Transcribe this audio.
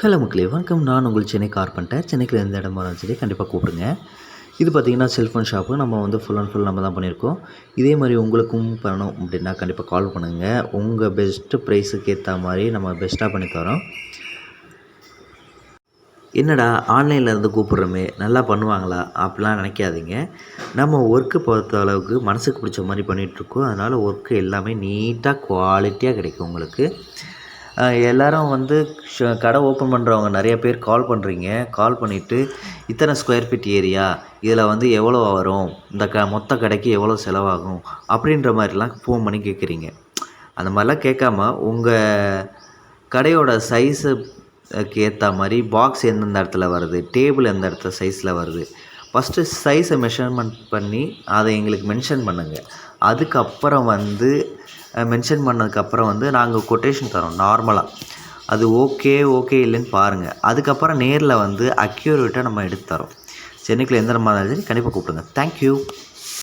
Hello மக்களே, வணக்கம். நான் உங்கள் சென்னை கார்பெண்டர். சென்னைக்குள்ள எந்த இடமா இருந்தாலும் சரி கண்டிப்பாக கூப்பிடுங்க. இது பார்த்திங்கன்னா செல்ஃபோன் ஷாப்பு. நம்ம வந்து ஃபுல் அண்ட் ஃபுல் நம்ம தான் பண்ணியிருக்கோம். இதே மாதிரி உங்களுக்கும் பண்ணணும் அப்படின்னா கண்டிப்பாக கால் பண்ணுங்கள். உங்கள் பெஸ்ட்டு ப்ரைஸுக்கு ஏற்ற மாதிரி நம்ம பெஸ்ட்டாக பண்ணி தரோம். என்னடா ஆன்லைனில் இருந்து கூப்பிட்றோமே, நல்லா பண்ணுவாங்களா அப்படிலாம் நினைக்காதீங்க. நம்ம ஒர்க்கு பொறுத்த அளவுக்கு மனசுக்கு பிடிச்ச மாதிரி பண்ணிகிட்ருக்கோம். அதனால் ஒர்க்கு எல்லாமே நீட்டாக குவாலிட்டியாக கிடைக்கும் உங்களுக்கு. எல்லோரும் வந்து கடை ஓப்பன் பண்ணுறவங்க நிறைய பேர் கால் பண்ணுறீங்க. கால் பண்ணிவிட்டு இத்தனை ஸ்கொயர் ஃபீட் ஏரியா, இதில் வந்து எவ்வளோ வரும், இந்த மொத்த கடைக்கு எவ்வளோ செலவாகும் அப்படின்ற மாதிரிலாம் ஃபோன் பண்ணி கேட்குறீங்க. அந்த மாதிரிலாம் கேட்காம உங்கள் கடையோட சைஸுக்கு ஏற்ற மாதிரி பாக்ஸ் எந்தெந்த இடத்துல வருது, டேபிள் எந்த இடத்துல சைஸில் வருது, ஃபஸ்ட்டு சைஸை மெஷர்மெண்ட் பண்ணி அதை எங்களுக்கு மென்ஷன் பண்ணுங்கள். அதுக்கப்புறம் வந்து மென்ஷன் பண்ணதுக்கப்புறம் வந்து நாங்கள் கொட்டேஷன் தரோம் நார்மலாக. அது ஓகே இல்லைன்னு பாருங்கள். அதுக்கப்புறம் நேரில் வந்து அக்யூரேட்டாக நம்ம எடுத்து தரோம். சென்னைக்குள்ளே எந்த இடமா இருந்தாலும் சரி கண்டிப்பாக கூப்பிடுங்க. தேங்க்யூ.